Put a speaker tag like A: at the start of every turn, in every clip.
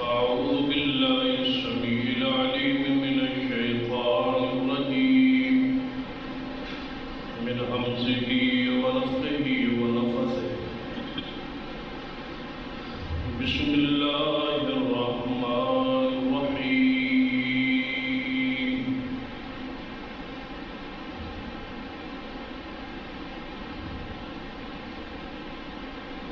A: أعوذ بالله السميع العليم من الشيطان الرجيم من همزه ونفخه ونفثه بسم الله الرحمن الرحيم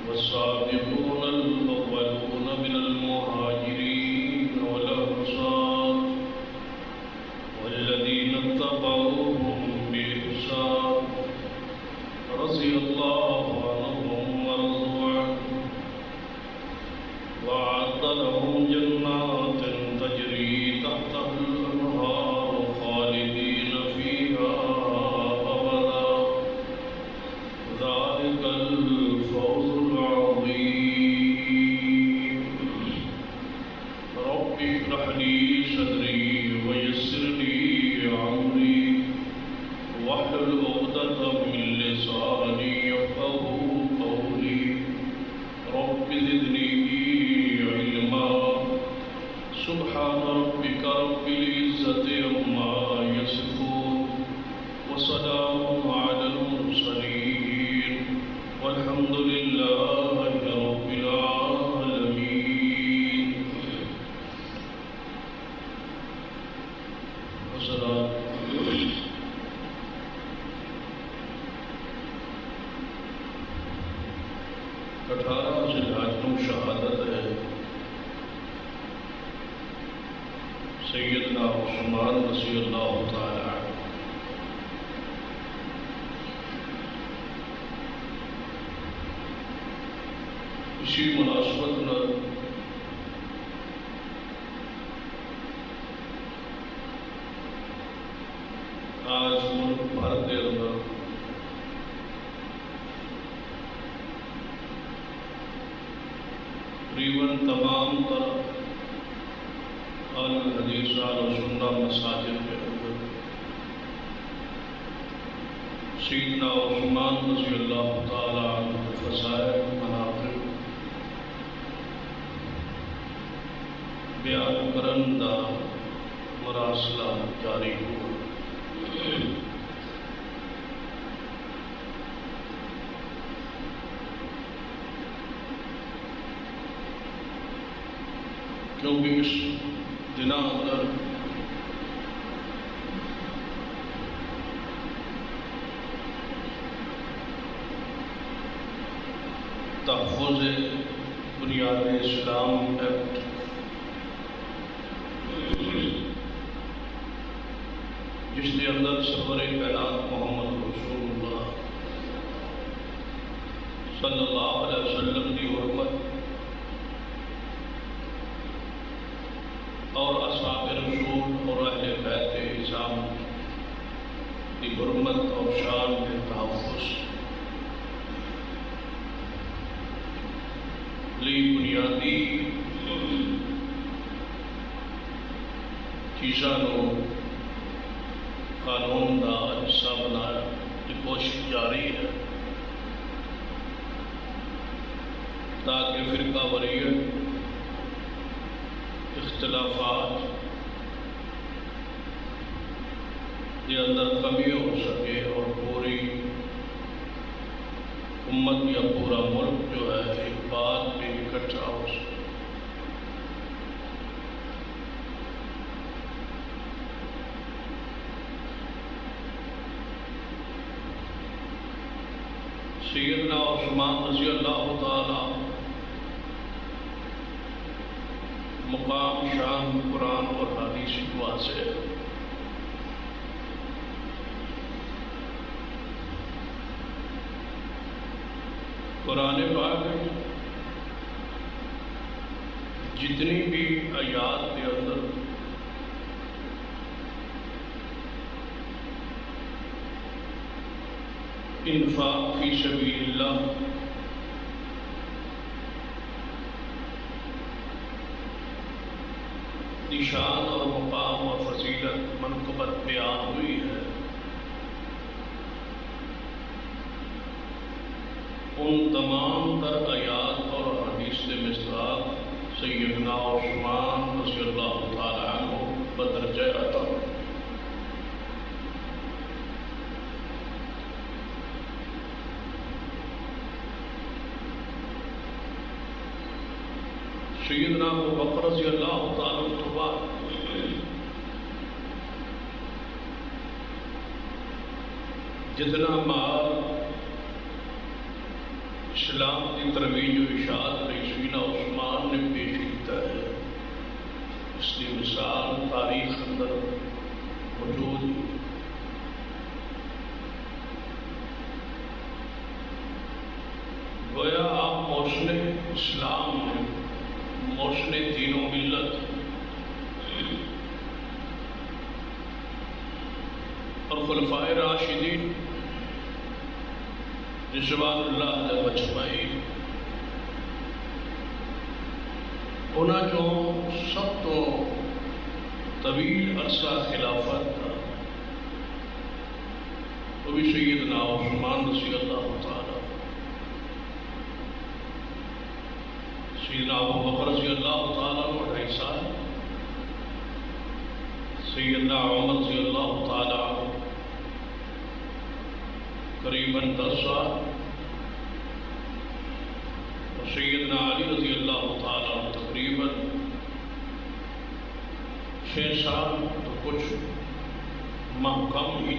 A: والسابقون الأولون من المهاجرين والأنصار والذين اتبعوهم بإحسان رضي الله عنهم ورضوا عنه وأعد لهم جنات تجري تحتها الأنهار خالدين فيها أبدا ذلك الفوز العظيم رب اشرح لي صدري ويسر لي أمري واحلل عقدة من لساني يفقهوا قولي رب زدني علما سبحان ربك رب العزة عما يصفون وسلام على المرسلين والحمد لله رب العالمين والصلاة 18 ذی الحج کو شہادت ہے سیدنا عثمان رضی اللہ تعالی عنہ اسی مناسبت میں آج ملک بھر کے اندر تقریباً تمام تر اہل حدیث و سنہ مساجد کے اندر سیدنا عثمان رضی اللہ تعالی عنہ کے فضائل مناقب بیان کرن دا مراسلہ جاری ہو کیونکہ اس دن اندر تحفظ بنیاد اسلام ایکٹ جس کے اندر سفر کائنات محمد رسول اللہ صلی اللہ علیہ وسلم کی حرمت اور اصحاب رسول اور اہل بیت اعظام کی حرمت اور شان کے تحفظ لی بنیادی چیزاں قانون کا حصہ بنایا کی کوشش جاری ہے تاکہ فرقہ واریت اختلافات کے اندر کمی ہو سکے اور پوری امت یا پورا ملک جو ہے ایک بات میں اکٹھا ہو سکے سیدنا عثمان رضی اللہ تعالی مقام شان قرآن اور حدیث کی واضح ہے قرآن پاک جتنی بھی آیات کے اندر انفاق فی سبیل اللہ نشان اور مقام اور فضیلت منقبت بیان ہوئی ہے ان تمام تر آیات اور حدیث سے مصداق سیدنا عثمان رضی اللہ تعالی عنہ بدرجہ عطا. سیدنا ابو بکر رضی اللہ تعالی عنہ بعد جتنا مال اسلام کی ترویج و اشاعت ਲਈ سیدنا عثمان نے پیش کیا ہے، اس کی مثال تاریخ اندر موجود ہے. گویا آپ موشن اسلام میں، موشن دین و ملت اور خلفائے راشدین رضوان اللہ علیہ اجمعین انہاں جو سب تو طویل عرصہ خلافت تھا وہ بھی سیدنا عثمان رضی اللہ تعالیٰ، سیدنا ابو بکر رضی اللہ تعالیٰ 2.5 سال، سیدنا عمر رضی اللہ تعالیٰ قریباً 10 سال، اور سیدنا علی رضی اللہ تعالیٰ تقریباً 6 سال تو کچھ ماہ کم ہی.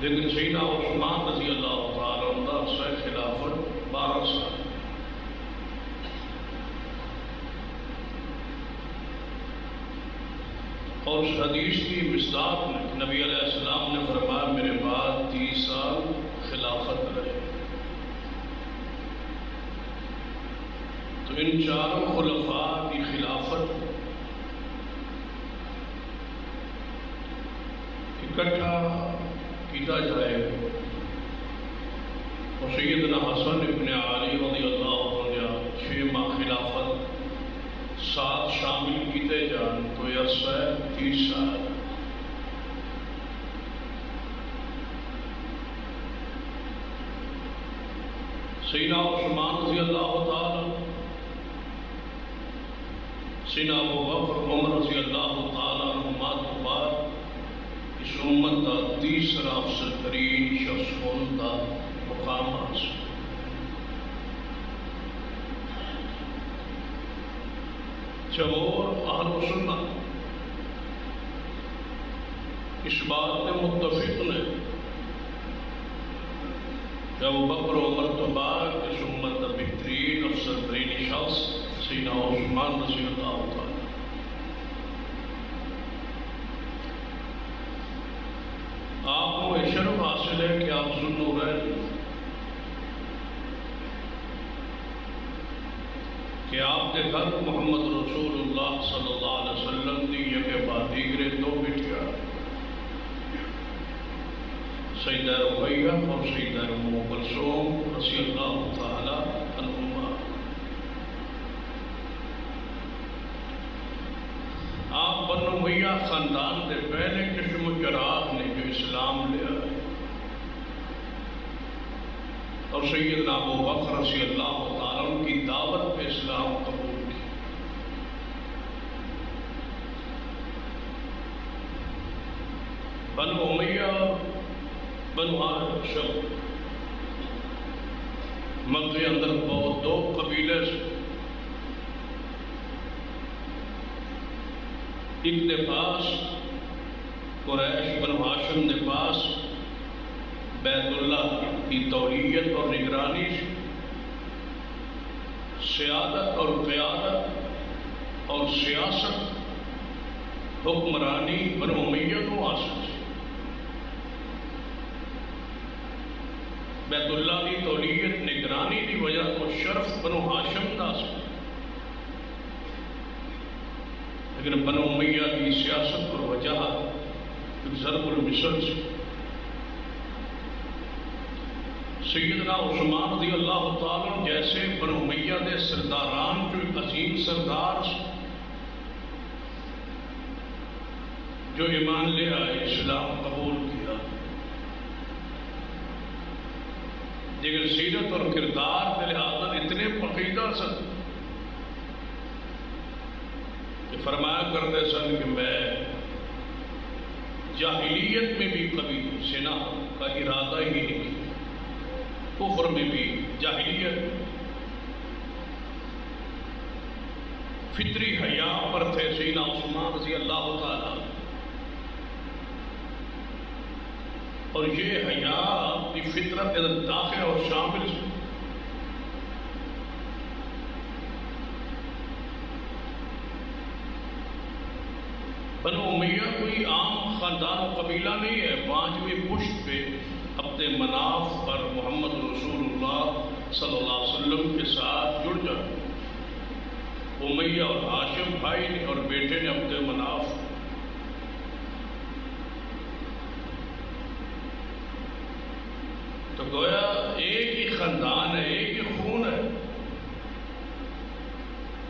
A: لیکن سیدنا عثمان رضی اللہ تعالیٰ عنہ عرصہ خلافت 12 سال. اور اس حدیث کی مصداق میں نبی علیہ السلام نے فرمایا میرے بعد 30 سال خلافت رہے. تو ان چاروں خلفاء کی خلافت اکٹھا کیا جائے اور سیدنا حسن ابن علی رضی اللہ عنہ 6 ماہ خلافت 7 شامل کیتے جان تو یہ عرصہ 30 سال. سیدنا عثمان رضی اللہ تعالی، سیدنا ابو بکر عمر رضی اللہ تعالی عنہما کے بعد اس امت کا تیسرا افضل ترین شخص ہونے کا مقام حاصل. جمہور اہل سنت اس بات میں متفق نے کہ ابو بکر عمر تو بعد اس امت کا بہترین افضل ترین شخص سیدنا عثمان رضی اللہ تعالی. آپ کو یہ شرف حاصل ہے کہ آپ ذوالنورین، کہ آپ کے گھر محمد رسول اللہ صلی اللہ علیہ وسلم دی یکے بعد دیگرے 2 بیٹیاں، سیدہ رقیہ اور سیدہ ام کلثوم رضی اللہ تعالی عنہما. آپ بنو امیہ خاندان کے پہلے چشم و چراغ نے جو اسلام لیا اور سیدنا ابو بکر رضی اللہ تعالیٰ عنہ کی دعوت پہ اسلام قبول کی. بنو امیہ بنو ہاشم مکے اندر بہت 2 قبیلے سے، ایک کے پاس قریش بنو ہاشم کے پاس بیت اللہ کی تولیت اور نگرانی، سیادت اور قیادت اور سیاست حکمرانی بنو امیہ کو حاصل ہے. بیت اللہ کی تولیت نگرانی کی وجہ تو شرف بنو ہاشم کا حاصل، لیکن بنو امیہ کی سیاست اور وجہ ضرب المثل سے. سیدنا عثمان رضی اللہ تعالیٰ جیسے بنو امیہ کے سرداران جو ایک عظیم سردار جو ایمان لے آئے، اسلام قبول کیا، لیکن سیرت اور کردار کے لحاظ اتنے پقیدہ سن کہ فرمایا کرتے سن کہ میں جاہلیت میں بھی کبھی زنا کا ارادہ ہی نہیں کیا، کفر میں بھی جاہلیت فطری حیا پر تھے سیدنا عثمان رضی اللہ تعالی، اور یہ حیا کی فطرت کے اندر داخل اور شامل ہے۔ بنو امیہ کوئی عام خاندان و قبیلہ نہیں ہے، پانچویں پشت پہ اپنے مناف پر محمد رسول اللہ صلی اللہ علیہ وسلم کے ساتھ جڑ جائے۔ امیہ اور ہاشم بھائی نے اور بیٹے نے اپنے مناف، تو گویا ایک ہی خاندان ہے، ایک ہی خون ہے۔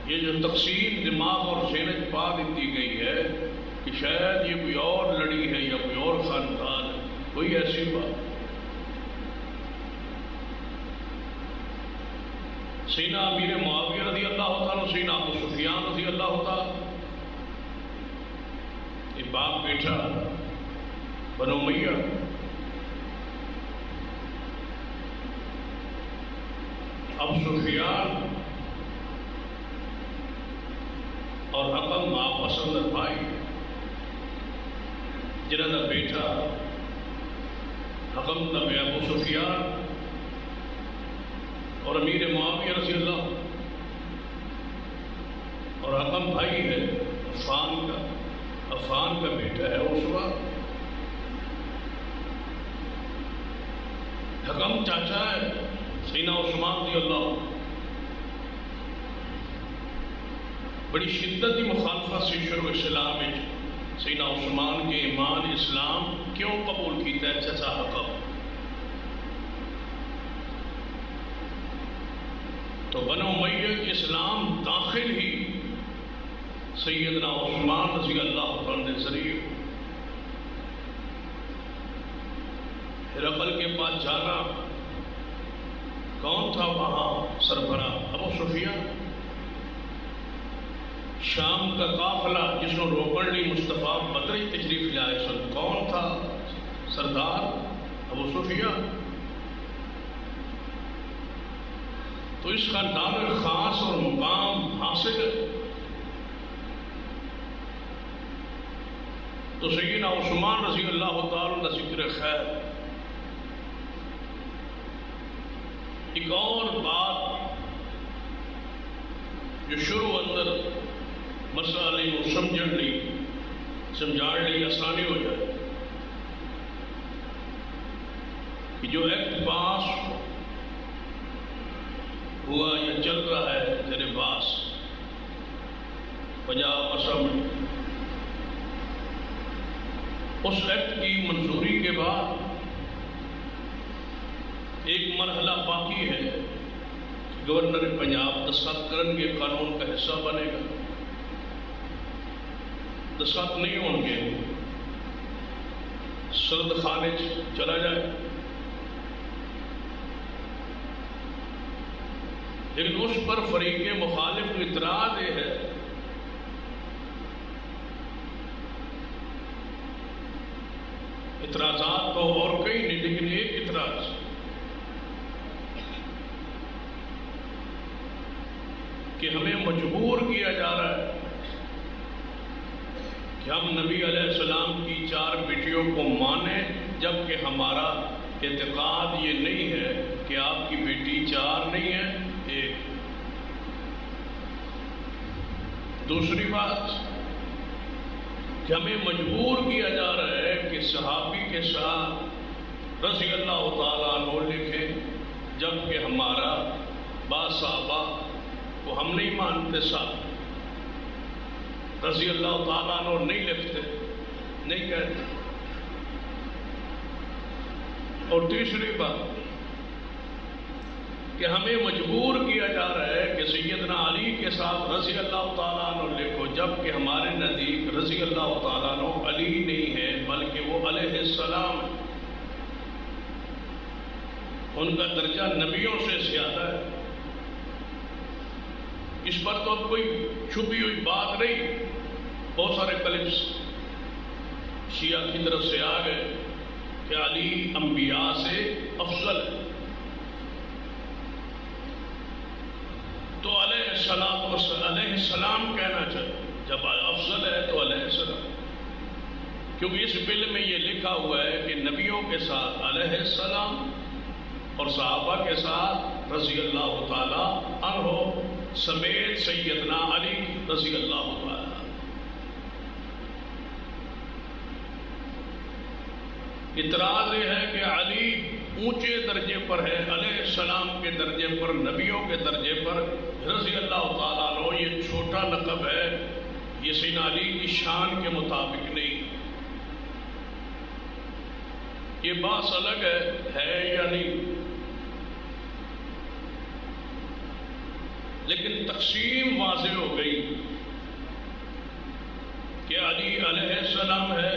A: یہ جو تقسیم دماغ اور ذہن پا دی گئی ہے کہ شاید یہ کوئی اور لڑی ہے یا کوئی اور خاندان ہے، کوئی ایسی بات۔ سیدنا امیر معاویہ رضی اللہ تعالیٰ، سیدنا ابو سفیان رضی اللہ تعالیٰ، یہ باپ بیٹا بنو امیہ، ابو سفیان اور حکم آپس اندر بھائی، جنہوں کا بیٹا حکم تب ابو سفیان اور امیر معاویہ رضی اللہ، اور حکم بھائی ہے عفان کا بیٹا ہے عثمان، حکم چاچا ہے سیدنا عثمان رضی اللہ۔ بڑی شدت کی مخالفت سے شروع اسلام میں سیدنا عثمان کے ایمان اسلام کیوں قبول کیتا ہے چچا حکم؟ تو بنو امیہ کے اسلام داخل ہی سیدنا عثمان رضی اللہ عنہ کے ذریعے ہرقل کے پاس جانا، کون تھا وہاں سربراہ؟ ابو سفیان۔ شام کا قافلہ جس نے روکن لی مصطفیٰ بدری تشریف لائے سن، کون تھا سردار؟ ابو سفیان۔ تو اس خاندان میں خاص اور مقام حاصل ہے۔ تو سیدنا عثمان رضی اللہ تعالیٰ کا ذکر خیر۔ ایک اور بات جو شروع اندر مسئلے کو سمجھان لی آسانی ہو جائے کہ جو ایکٹ پاس ہوا یا چل رہا ہے تیرے پاس پنجاب اسمبلی، اس ایکٹ کی منظوری کے بعد ایک مرحلہ باقی ہے، گورنر پنجاب دستخط کرن گے، قانون کا حصہ بنے گا۔ دستخط نہیں ہوں گے سرد خانے چلا جائے، لیکن اس پر فریق مخالف کو اعتراض یہ ہے اعتراضات تو اور کئی نہیں، لیکن ایک اعتراض کہ ہمیں مجبور کیا جا رہا ہے کہ ہم نبی علیہ السلام کی 4 بیٹیوں کو مانیں، جبکہ ہمارا اعتقاد یہ نہیں ہے کہ آپ کی بیٹی 4 نہیں ہے، 1۔ دوسری بات کہ ہمیں مجبور کیا جا رہا ہے کہ صحابی کے ساتھ رضی اللہ تعالیٰ عنہ لکھیں، جبکہ ہمارا بعض صحابہ کو ہم نہیں مانتے، ساتھ رضی اللہ تعالیٰ عنہ نہیں لکھتے، نہیں کہتے۔ اور تیسری بات کہ ہمیں مجبور کیا جا رہا ہے کہ سیدنا علی کے ساتھ رضی اللہ تعالیٰ عنہ لکھو، جبکہ ہمارے نزدیک رضی اللہ تعالیٰ عنہ علی نہیں ہے بلکہ وہ علیہ السلام ہے۔ ان کا درجہ نبیوں سے زیادہ ہے۔ اس پر تو اب کوئی چھپی ہوئی بات نہیں۔ بہت سارے کلپس شیعہ کی طرف سے آ گئے کہ علی انبیاء سے افضل ہے، تو علیہ السلام کہنا چاہیے، جب افضل ہے تو علیہ السلام، کیونکہ اس بل میں یہ لکھا ہوا ہے کہ نبیوں کے ساتھ علیہ السلام اور صحابہ کے ساتھ رضی اللہ تعالی عنہ سمیت سیدنا علی رضی اللہ تعالی۔ اعتراض یہ ہے کہ علی اونچے درجے پر ہے، علیہ السلام کے درجے پر، نبیوں کے درجے پر، رضی اللہ تعالیٰ عنہ یہ چھوٹا لقب ہے، یہ سیدنا علی کی شان کے مطابق نہیں۔ یہ بات الگ ہے یا نہیں، لیکن تقسیم واضح ہو گئی کہ علی علیہ السلام ہے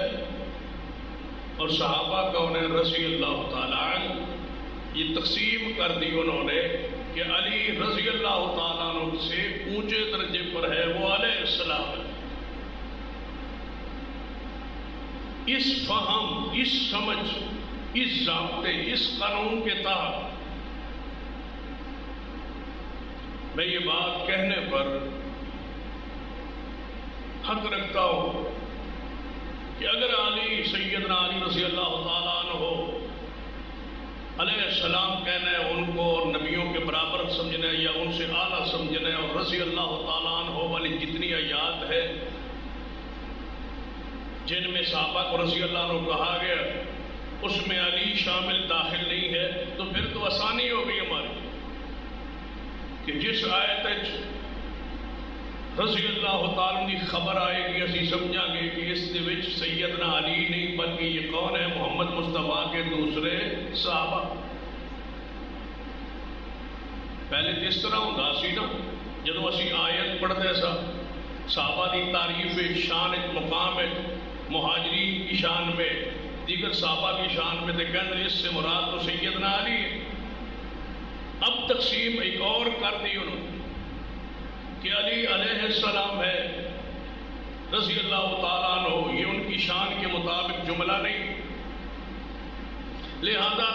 A: اور صحابہ کون ہے؟ رضی اللہ تعالیٰ عنہ۔ یہ تقسیم کر دی انہوں نے کہ علی رضی اللہ تعالیٰ عنہ سے اونچے درجے پر ہے، وہ علیہ السلام ہے۔ اس فہم، اس سمجھ، اس ضابطے، اس قانون کے تحت میں یہ بات کہنے پر حق رکھتا ہوں کہ اگر سیدنا علی رضی اللہ تعالیٰ عنہ علیہ السلام کہنا ہے ان کو، اور نبیوں کے برابر سمجھنا ہے یا ان سے اعلیٰ سمجھنا ہے، اور رضی اللہ تعالیٰ عنہ والی جتنی آیات ہے جن میں صحابہ کو رضی اللہ عنہ کہا گیا اس میں علی شامل داخل نہیں ہے، تو پھر تو آسانی ہو گئی ہماری کہ جس آیت رضی اللہ تعالیٰ کی خبر آئے گی اسی سمجھا گے کہ اس دے وچ سیدنا علی نہیں بلکہ یہ کون ہے؟ محمد مصطفیٰ کے دوسرے صحابہ۔ پہلے تو اس طرح ہوتا سی نا، جدو اسی آیت پڑھتے سا صحابہ کی تعریف شان مقام مہاجرین کی شان میں، دیگر صحابہ کی شان میں، تو کہتے اس سے مراد تو سیدنا علی ہے۔ اب تقسیم ایک اور کر دی انہوں نے کہ علی علیہ السلام ہے رضی اللہ تعالیٰ عنہ، یہ ان کی شان کے مطابق جملہ نہیں، لہذا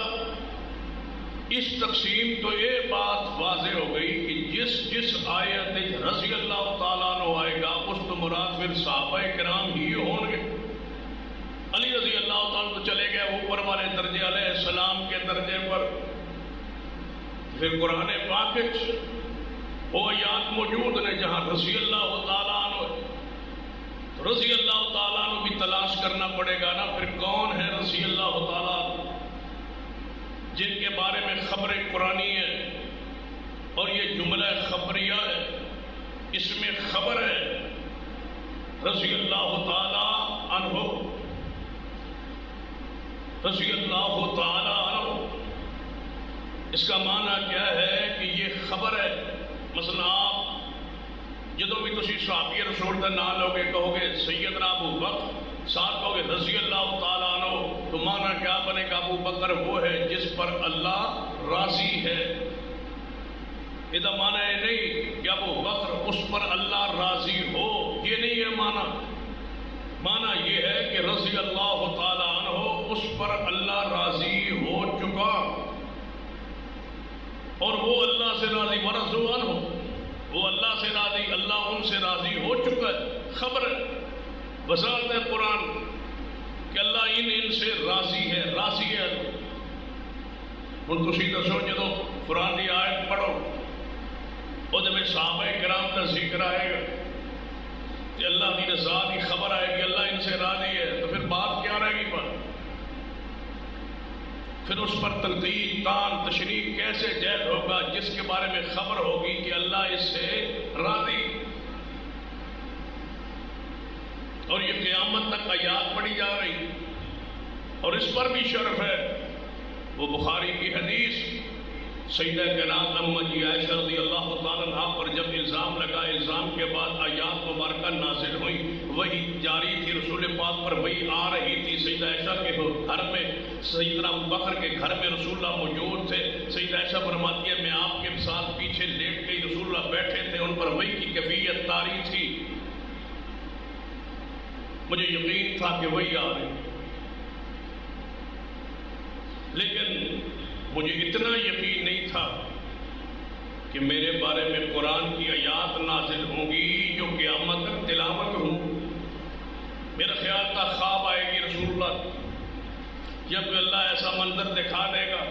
A: اس تقسیم تو یہ بات واضح ہو گئی کہ جس آیت رضی اللہ تعالیٰ عنہ آئے گا اس تو مراد پھر صحابہ کرام ہی ہوں گے۔ علی رضی اللہ تعالیٰ تو چلے گئے اوپر والے درجے علیہ السلام کے درجے پر، پھر قرآن پاک وہ آیات موجود نے جہاں رضی اللہ تعالیٰ عنہ، رضی اللہ تعالیٰ عنہ بھی تلاش کرنا پڑے گا نا، پھر کون ہے رضی اللہ تعالیٰ عنہ جن کے بارے میں خبر قرآنی ہے، اور یہ جملہ خبریہ ہے، اس میں خبر ہے رضی اللہ تعالیٰ عنہ، رضی اللہ تعالیٰ عنہ، اس کا معنی کیا ہے کہ یہ خبر ہے۔ مثلا آپ جدو بھی تسی صحابی رسول کا نام لوگے کہو گے سیدنا ابو بکر، ساتھ کہو گے رضی اللہ تعالیٰ عنہ، تو معنی کیا بنے گا؟ ابو بکر وہ ہے جس پر اللہ راضی ہے۔ یہ معنی ہے نہیں کہ ابو بکر اس پر اللہ راضی ہو، یہ نہیں ہے معنی۔ معنی یہ ہے کہ رضی اللہ تعالیٰ عنہ اس پر اللہ راضی ہو چکا، اور وہ اللہ سے راضی، ورضوا عنہ، وہ اللہ سے راضی، اللہ ان سے راضی ہو چکا ہے۔ خبر ہے، وضاحت ہے قرآن کہ اللہ ان سے راضی ہے، راضی ہے۔ ہن تسی دسو جدو قرآن کی آیت پڑھو وہ میں صحابہ کرام کا ذکر آئے گا کہ اللہ کی رضا کی خبر آئے گی، اللہ ان سے راضی ہے، تو پھر بات کیا رہے گی؟ پھر اس پر تنقید، تان، تشریح کیسے جائز ہوگا جس کے بارے میں خبر ہوگی کہ اللہ اس سے راضی؟ اور یہ قیامت تک آیات پڑھی جا رہی، اور اس پر بھی شرف ہے۔ وہ بخاری کی حدیث، سیدہ کائنات اماں عائشہ رضی اللہ تعالیٰ عنہ پر جب الزام لگا، الزام کے بعد آیات مبارکہ نازل ہوئی، وہی جاری تھی، رسول پاک پر وہی آ رہی تھی، سیدہ عائشہ کے گھر میں سیدنا ابوبکر کے گھر میں رسول اللہ موجود تھے. سیدہ عائشہ فرماتی ہے میں آپ کے ساتھ پیچھے لیٹ گئی، رسول اللہ بیٹھے تھے، ان پر وحی کی کیفیت طاری تھی، مجھے یقین تھا کہ وہی آ رہی، لیکن مجھے اتنا یقین نہیں تھا کہ میرے بارے میں قرآن کی آیات نازل ہوں گی جو قیامت تک تلاوت ہوں. میرا خیال تھا خواب آئے گی رسول اللہ، جب اللہ ایسا منظر دکھا دے گا،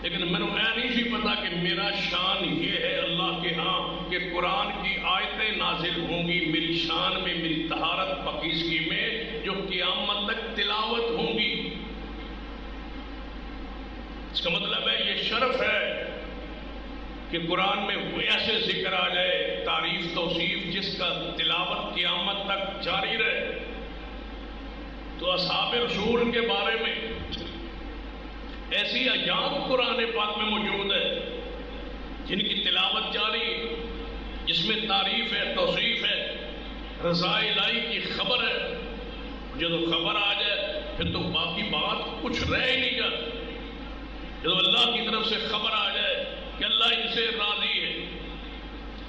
A: لیکن میں نہیں سی پتا کہ میرا شان یہ ہے اللہ کے ہاں کہ قرآن کی آیتیں نازل ہوں گی میری شان میں، میری طہارت پاکیزگی میں، جو قیامت تک تلاوت ہوں گی. اس کا مطلب ہے یہ شرف ہے کہ قرآن میں وہ ایسے ذکر آ جائے، تعریف توصیف جس کا تلاوت قیامت تک جاری رہے. تو اصحاب رسول کے بارے میں ایسی آیات قرآن پاک میں موجود ہے جن کی تلاوت جاری، جس میں تعریف ہے، توصیف ہے، رضا الہی کی خبر ہے. جب خبر آ جائے پھر تو باقی بات کچھ رہ ہی نہیں جاتی. جب اللہ کی طرف سے خبر آ جائے کہ اللہ ان سے راضی ہے.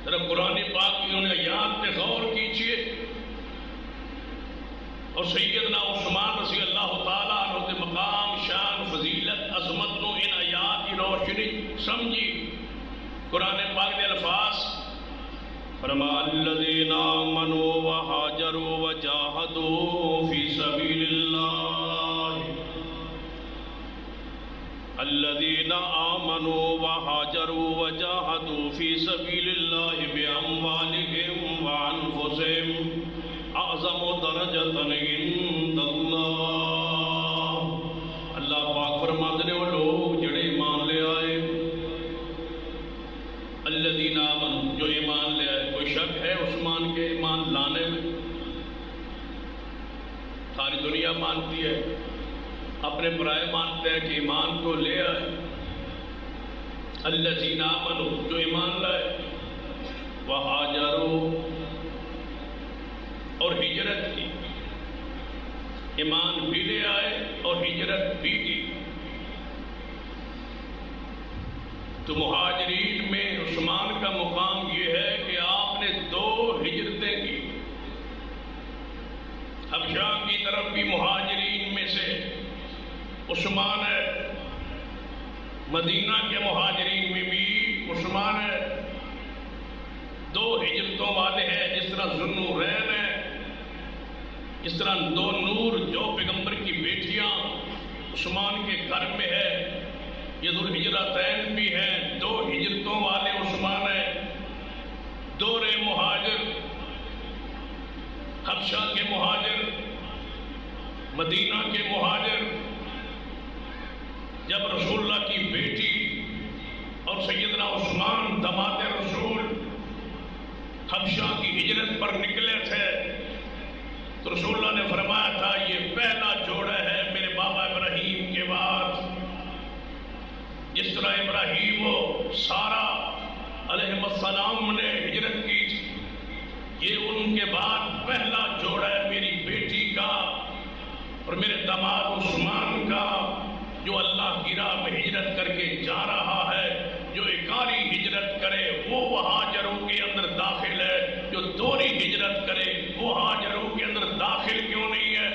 A: ذرا قرآن پاک کی انہیں آیات پہ غور کیجیے اور سیدنا عثمان رضی اللہ تعالیٰ عنہ کے مقام، شان، فضیلت، عظمت نو ان آیات کی روشنی سمجھی. قرآن پاک کے الفاظ فرما الذین آمنوا وہاجروا وجاہدوا فی سبیل اللہ، الذین آمنوا وہاجروا وجاہدوا فی سبیل اللہ باموالہم وانفسہم اعظم درجۃ عند اللہ. اللہ پاک فرماتے ہیں وہ لوگ جڑے ایمان لے آئے، الذین آمنوا جو ایمان لے آئے. کوئی شک ہے عثمان کے ایمان لانے میں؟ ساری دنیا مانتی ہے، اپنے برائے مانتے ہیں کہ ایمان کو لے آئے. الذین آمنوا جو ایمان لائے، وہاجروا اور ہجرت کی، ایمان بھی لے آئے اور ہجرت بھی کی. تو مہاجرین میں عثمان کا مقام یہ ہے کہ آپ نے 2 ہجرتیں کی. حبشہ کی طرف بھی مہاجرین میں سے عثمان ہے، مدینہ کے مہاجرین میں بھی عثمان ہے. 2 ہجرتوں والے ہیں، جس طرح ذوالنورین ہے، اس طرح 2 نور جو پیغمبر کی بیٹیاں عثمان کے گھر میں ہے، یہ ذوالہجرتین بھی ہیں. 2 ہجرتوں والے عثمان ہیں. دور مہاجر، حبشہ کے مہاجر، مدینہ کے مہاجر. جب رسول اللہ کی بیٹی اور سیدنا عثمان داماد رسول حبشہ کی ہجرت پر نکلے تھے تو رسول اللہ نے فرمایا تھا یہ پہلا جوڑا ہے میرے بابا ابراہیم کے بعد. جس طرح ابراہیم و سارہ علیہ السلام نے ہجرت کی تھی، یہ ان کے بعد پہلا جوڑا ہے میری بیٹی کا اور میرے داماد عثمان کا، جو اللہ کی راہ میں ہجرت کر کے جا رہا ہے. جو اکاری ہجرت کرے وہ ہاجروں کے اندر داخل ہے، جو دوہری ہجرت کرے وہ ہاجروں کے اندر داخل کیوں نہیں ہے؟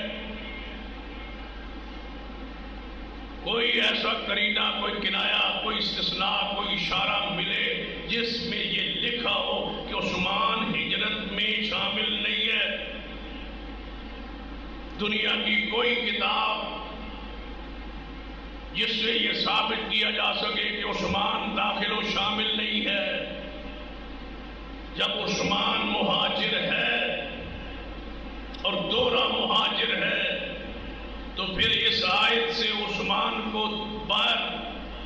A: کوئی ایسا قرینہ، کوئی کنایا، کوئی استثناء، کوئی اشارہ ملے جس میں یہ لکھا ہو کہ عثمان ہجرت میں شامل نہیں ہے؟ دنیا کی کوئی کتاب جس سے یہ ثابت کیا جا سکے کہ عثمان داخل و شامل نہیں ہے؟ جب عثمان مہاجر ہے اور دوہرا مہاجر ہے تو پھر اس آیت سے عثمان کو باہر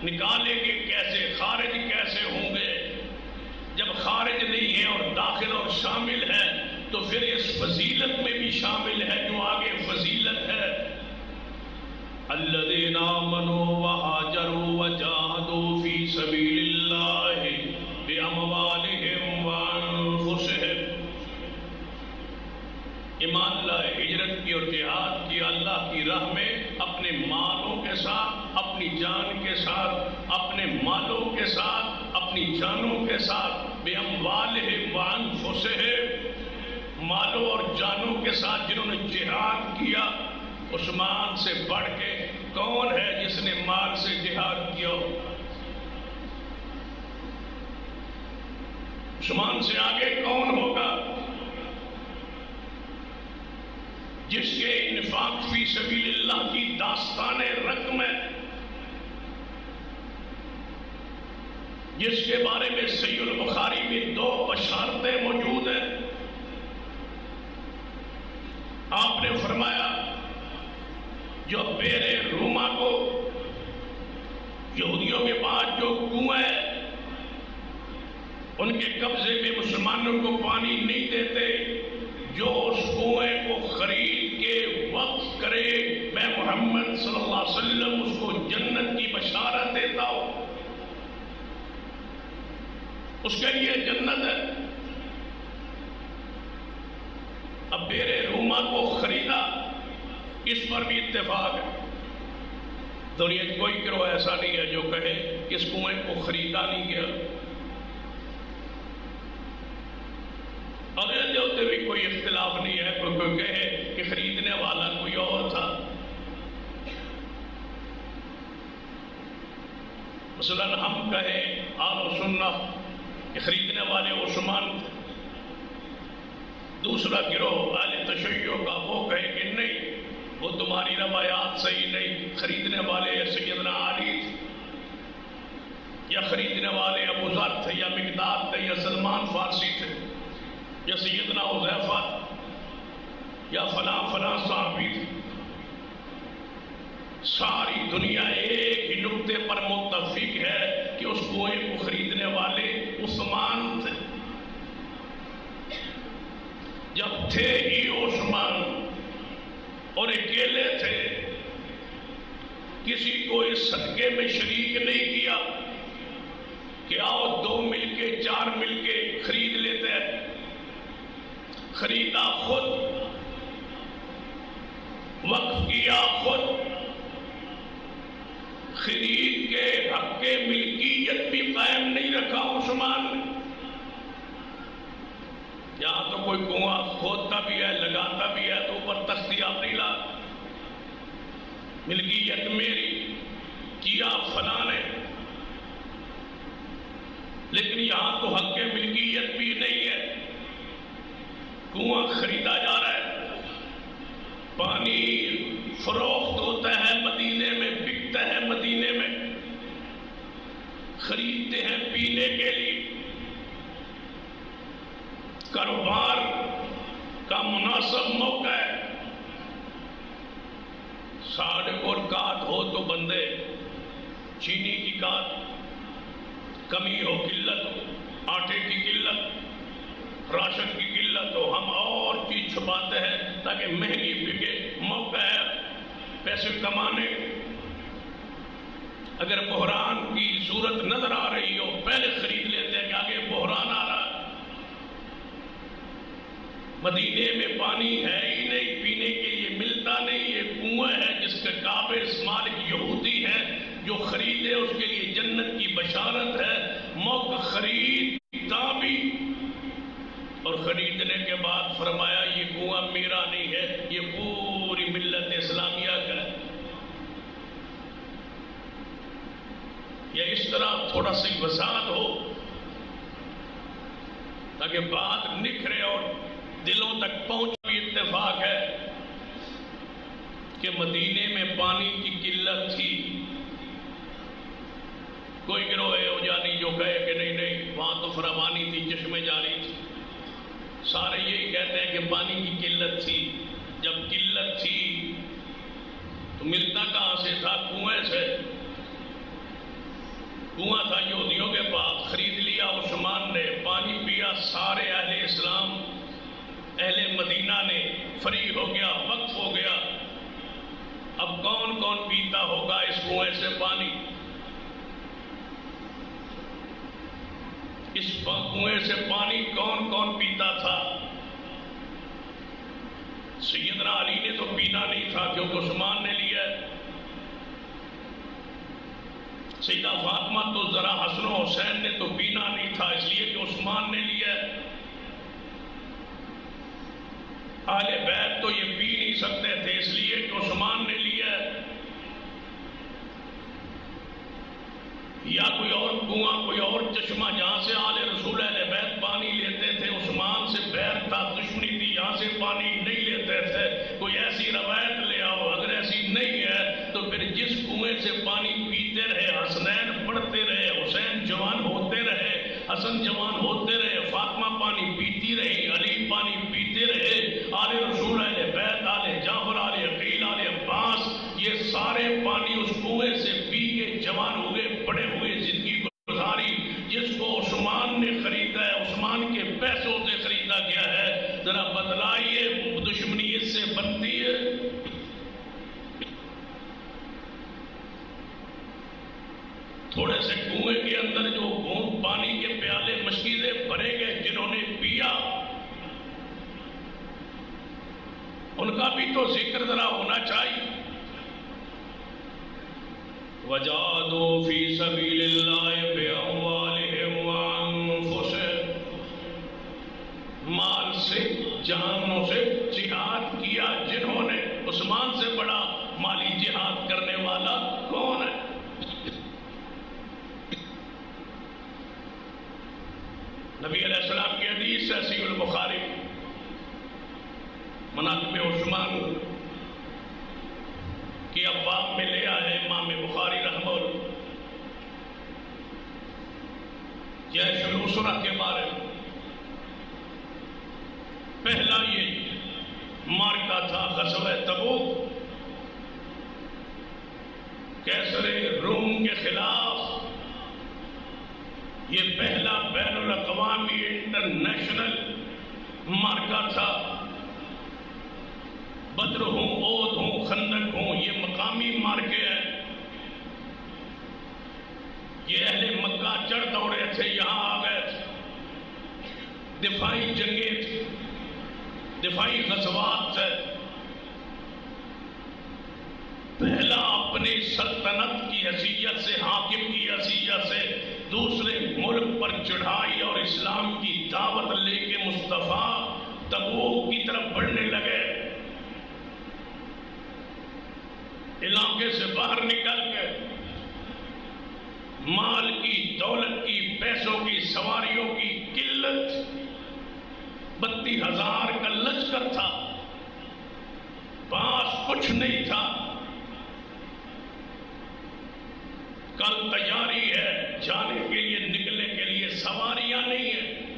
A: نکالیں گے کیسے، خارج کیسے ہوں گے؟ جب خارج نہیں ہے اور داخل اور شامل ہے تو پھر اس فضیلت میں بھی شامل ہے جو آگے فضیلت ہے. الذین آمنوا وہاجروا وجاہدوا فی سبیل اللہ باموالہم وانفسہم. ایمان لائے، ہجرت کی اور جہاد کی، اللہ کی راہ میں اپنے مالوں کے ساتھ، اپنی جان کے ساتھ، اپنے مالوں کے ساتھ، اپنی جانوں کے ساتھ، بِأَمْوَالِهِمْ وَأَنفُسِهِمْ، مالوں اور جانوں کے ساتھ جنہوں نے جہاد کیا۔ عثمان سے بڑھ کے کون ہے جس نے مال سے جہاد کیا ہو؟ عثمان سے آگے کون ہوگا جس کے انفاق فی سبیل اللہ کی داستان رقم ہے، جس کے بارے میں صحیح البخاری میں 2 بشارتیں موجود ہیں۔ آپ نے فرمایا جو بیر روما کو، یہودیوں کے پاس جو کنویں ہے ان کے قبضے میں مسلمانوں کو پانی نہیں دیتے، جو اس کنویں کو خرید کے وقف کرے میں محمد صلی اللہ علیہ وسلم اس کو جنت کی بشارت دیتا ہوں، اس کے لیے جنت ہے۔ اب بیر روما کو خریدا، اس پر بھی اتفاق ہے۔ دنیا کوئی گروہ ایسا نہیں ہے جو کہے کہ اس کنویں کو خریدا نہیں گیا، اگلے ہوتے بھی کوئی اختلاف نہیں ہے، کوئی کہے کہ خریدنے والا کوئی اور تھا۔ مثلا ہم کہیں اہل سنت کہ خریدنے والے عثمان تھے، دوسرا گروہ اہل تشیع کا وہ کہے کہ نہیں، وہ تمہاری روایات صحیح نہیں، خریدنے والے سیدنا علی تھے، یا خریدنے والے ابو ذر تھے، یا مقداد تھے، یا سلمان فارسی تھے، یا سیدنا حذیفہ، یا فلاں فلاں صحابی تھے۔ ساری دنیا ایک ہی نقطے پر متفق ہے کہ اس کنویں کو خریدنے والے عثمان تھے۔ جب تھے ہی عثمان اور اکیلے تھے، کسی کو اس صدقے میں شریک نہیں کیا کہ آؤ 2 مل کے 4 مل کے خرید لیتے ہیں، خریدا خود، وقف کیا خود، خرید کے حق ملکیت بھی قائم نہیں رکھا عثمان نے۔ یہاں تو کوئی کنواں کھودتا بھی ہے، لگاتا بھی ہے تو اوپر تختیاب نہیں لا، ملکیت میری، کیا فلاں نے، لیکن یہاں تو حق ملکیت بھی نہیں ہے، کنواں خریدا جا رہا ہے، پانی فروخت ہوتا ہے مدینے میں، بکتا ہے مدینے میں، خریدتے ہیں پینے کے لیے۔ کاروبار کا مناسب موقع ہے، ساڑھے اور کات ہو تو بندے، چینی کی کات، کمی ہو قلت ہو، آٹے کی قلت، راشن کی قلت ہو، ہم اور چیز چھپاتے ہیں تاکہ مہنگی بکے، موقع ہے پیسے کمانے۔ اگر بحران کی صورت نظر آ رہی ہو پہلے خرید لیتے ہیں کہ آگے بحران آ رہا ہے۔ مدینے میں پانی ہے ہی نہیں، پینے کے لیے ملتا نہیں، یہ کنواں ہے جس کے قابض مالک یہودی ہے، جو خریدے اس کے لیے جنت کی بشارت ہے۔ موقع خریدتا بھی اور خریدنے کے بعد فرمایا یہ کنواں میرا نہیں ہے، یہ پوری ملت اسلامیہ کا ہے۔ یا اس طرح تھوڑا سی وضاحت ہو تاکہ بات نکھرے اور دلوں تک پہنچ بھی۔ اتفاق ہے کہ مدینے میں پانی کی قلت تھی، کوئی گروہ ہو جانی جو کہے کہ نہیں نہیں وہاں تو فراوانی تھی، چشمے جاری تھی، سارے یہی کہتے ہیں کہ پانی کی قلت تھی۔ جب قلت تھی تو ملتا کہاں سے تھا؟ کنویں سے، کنواں تھا یہودیوں کے پاس، خرید لیا عثمان نے، پانی پیا سارے اہل اسلام، اہل مدینہ نے، فری ہو گیا، وقف ہو گیا۔ اب کون کون پیتا ہوگا اس کنویں سے پانی؟ اس کنویں سے پانی کون کون پیتا تھا؟ سیدنا علی نے تو پینا نہیں تھا کیونکہ عثمان نے لیا ہے، سیدہ فاطمہ تو ذرا حسن و حسین نے تو پینا نہیں تھا، اس لیے کہ عثمان نے لیا۔ اہل بیت تو یہ پی نہیں سکتے تھے، اس لیے کہ عثمان نے لیا۔ یا کوئی اور کنواں، کوئی اور چشمہ جہاں سے آل رسول اہل بیت پانی لیتے تھے، عثمان سے بیر تھا، دشمنی تھی، یہاں سے پانی نہیں لیتے تھے۔ کوئی ایسی روایت لے آؤ، اگر ایسی نہیں ہے تو پھر جس کنویں سے پانی پیتے رہے، حسنین پڑھتے رہے، حسین جوان ہوتے رہے، حسن جوان ہوتے رہے، فاطمہ پانی پیتی رہی، علی پانی پیتے رہے، آل رسول اہل بیت، آل جعفر، آل عقیل، آل عباس، یہ سارے پانی اس کنویں سے پی کے جوان ہوئے، بڑے ہوئے، زندگی گزاری۔ جس کو عثمان نے خریدا ہے، عثمان کے پیسوں سے خریدا گیا ہے، ذرا بتلائیے دشمنی اس سے بنتی ہے؟ تھوڑے سے کنویں کے اندر جو گھونٹ پانی کے پیالے مشکیزیں بھرے گئے، جنہوں نے پیا ان کا بھی تو ذکر ذرا ہونا چاہیے۔ وَجَاهَدُوا فِي سَبِيلِ اللَّهِ بِأَمْوَالِهِمْ وَأَنفُسِهِمْ، مال سے، جانوں سے جہاد کیا جنہوں نے۔ عثمان سے بڑا مالی جہاد کرنے والا کون ہے؟ نبی علیہ السلام کی حدیث ہے صحیح البخاری، مناقب عثمان کی ابواب میں لے آئے امام بخاری رحمہ اللہ، جیش الاسرہ کے بارے میں۔ پہلا یہ مارکا تھا غزوہ تبوک، کیسر روم کے خلاف۔ یہ پہلا بین الاقوامی انٹرنیشنل مارکا تھا۔ بدر ہوں، احد ہوں، خندق ہوں، یہ مقامی مارکے ہیں۔ یہ اہل مکہ چڑھ دوڑے تھے، یہاں آ گئے تھے، دفاعی جنگیں تھیں، دفاعی غزوات تھے۔ پہلا اپنی سلطنت کی حیثیت سے، حاکم کی حیثیت سے دوسرے ملک پر چڑھائی اور اسلام کی دعوت لے کے مصطفیٰ تبوک کی طرف بڑھنے لگے۔ علاقے سے باہر نکل کے مال کی، دولت کی، پیسوں کی، سواریوں کی قلت، 32,000 کا لشکر تھا، پاس کچھ نہیں تھا۔ کل تیاری ہے جانے کے لیے، نکلنے کے لیے، سواریاں نہیں ہیں۔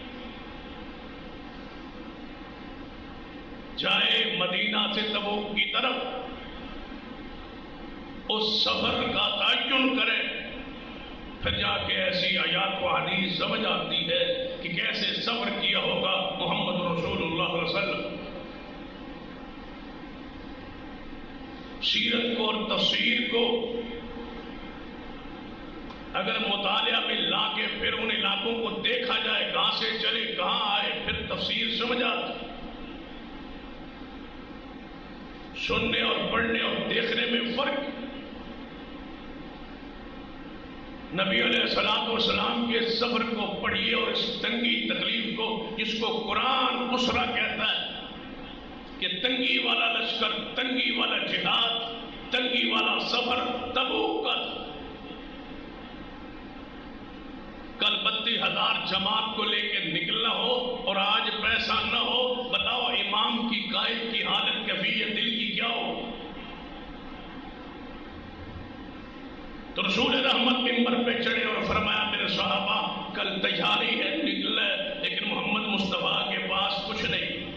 A: جائے مدینہ سے تبوک کی طرف، اس سفر کا تعین کرے، پھر جا کے ایسی آیات و حدیث سمجھ آتی ہے کہ کیسے سفر کیا ہوگا محمد رسول اللہ صلی اللہ علیہ وسلم۔ سیرت کو اور تفسیر کو اگر مطالعہ میں لا کے پھر ان علاقوں کو دیکھا جائے، کہاں سے چلے کہاں آئے، پھر تفسیر سمجھ آتی۔ سننے اور پڑھنے اور دیکھنے میں فرق۔ نبی علیہ السلام کے سفر کو پڑھیے اور اس تنگی تکلیف کو، جس کو قرآن اسرا کہتا ہے کہ تنگی والا لشکر، تنگی والا جہاد، تنگی والا سفر تبوک کا تھا۔ کل 32,000 جماعت کو لے کے نکلنا ہو اور آج پیسہ نہ ہو، بتاؤ امام کی، قائد کی حالت کیفیت دل کی کیا ہو؟ تو رسول رحمت منبر پہ چڑھے اور فرمایا میرے صحابہ کل تیاری ہے، نکلنا ہے، لیکن محمد مصطفیٰ کے پاس کچھ نہیں۔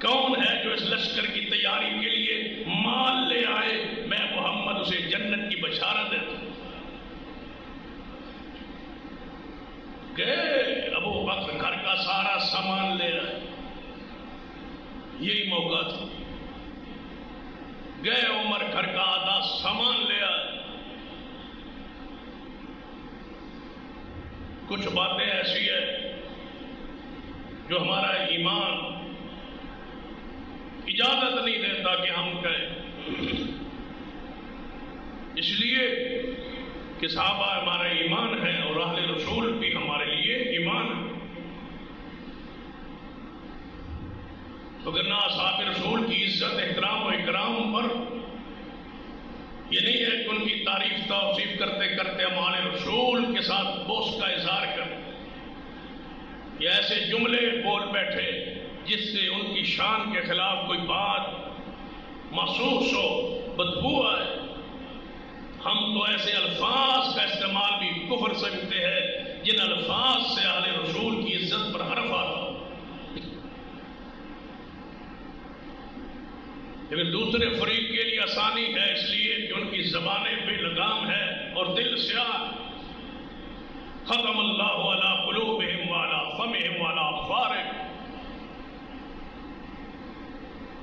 A: کون ہے جو اس لشکر کی تیاری کے لیے مال لے آئے؟ میں محمد اسے جنت کی بشارت دیتا ہوں۔ گئے ابو بکر گھر کا سارا سامان لے آئے، یہی موقع تھا۔ گئے عمر گھر کا آدھا سامان لے آئے۔ کچھ باتیں ایسی ہے جو ہمارا ایمان اجازت نہیں دیتا کہ ہم کہیں۔ اس لیے کہ صحابہ ہمارا ایمان ہے اور اہل رسول بھی ہمارے لیے ایمان ہے. وگرنہ اصحاب رسول کی عزت احترام و اکرام پر یہ نہیں ہے کہ ان کی تعریف توصیف کرتے کرتے ہم اہل رسول کے ساتھ بغض کا اظہار کریں یا ایسے جملے بول بیٹھے جس سے ان کی شان کے خلاف کوئی بات محسوس ہو، بدبو آئے. ہم تو ایسے الفاظ کا استعمال بھی کفر سمجھتے ہیں جن الفاظ سے اہل رسول کی عزت پر حرف آتا ہو. لیکن دوسرے فریق کے لیے آسانی ہے اس لیے کہ ان کی زبانیں بے لگام ہے اور دل سیاہ. ختم اللہ علی قلوبہم وعلی فمہم وعلی ابصارہم،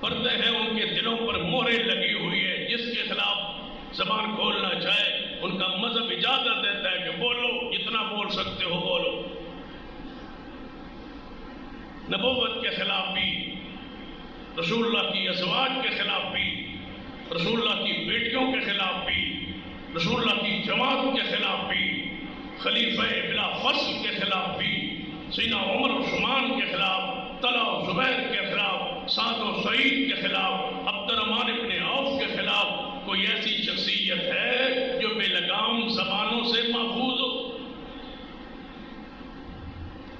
A: پردے ہیں ان کے دلوں پر، مہریں لگی ہوئی ہے. جس کے خلاف زبان کھولنا چاہے ان کا مذہب اجازت دیتا ہے کہ بولو، جتنا بول سکتے ہو بولو. نبوت کے خلاف بھی، رسول اللہ کی ازواج کے خلاف بھی، رسول اللہ کی بیٹیوں کے خلاف بھی، رسول اللہ کی جماعت کے خلاف بھی، خلیفہ بلا فصل کے خلاف بھی، سیدنا عمر و عثمان کے خلاف، طلحہ و زبیر کے خلاف، سعد و سعید کے خلاف، عبد الرحمن بن عوف کے خلاف کوئی ایسی شخصیت ہے جو بے لگام زبانوں سے محفوظ ہو؟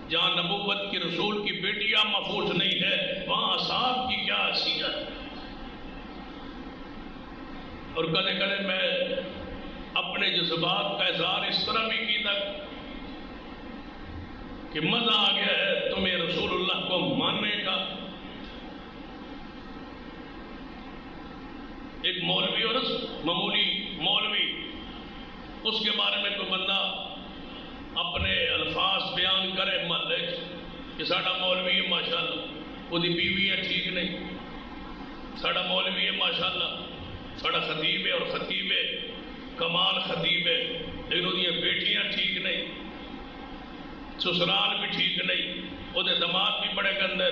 A: جہاں نبوت کی رسول کی بیٹیاں محفوظ نہیں ہے وہاں اصحاب کی کیا حیثیت. اور کدے کدے میں اپنے جذبات کا اظہار اس طرح بھی کی تک کہ مزہ آ گیا ہے تمہیں رسول اللہ کو ماننے کا. ایک مولوی اور معمولی مولوی، اس کے بارے میں کوئی بندہ اپنے الفاظ بیان کرے محلے کہ ساڈا مولوی ہے ماشاءاللہ، وہ بیویاں ٹھیک نہیں، ساڈا مولوی ہے ماشاءاللہ، ساڈا خطیب ہے اور خطیب ہے کمال خطیب ہے، لیکن وہ بیٹیاں ٹھیک نہیں، سسرال بھی ٹھیک نہیں، وہ دماغ بھی بڑے گندے.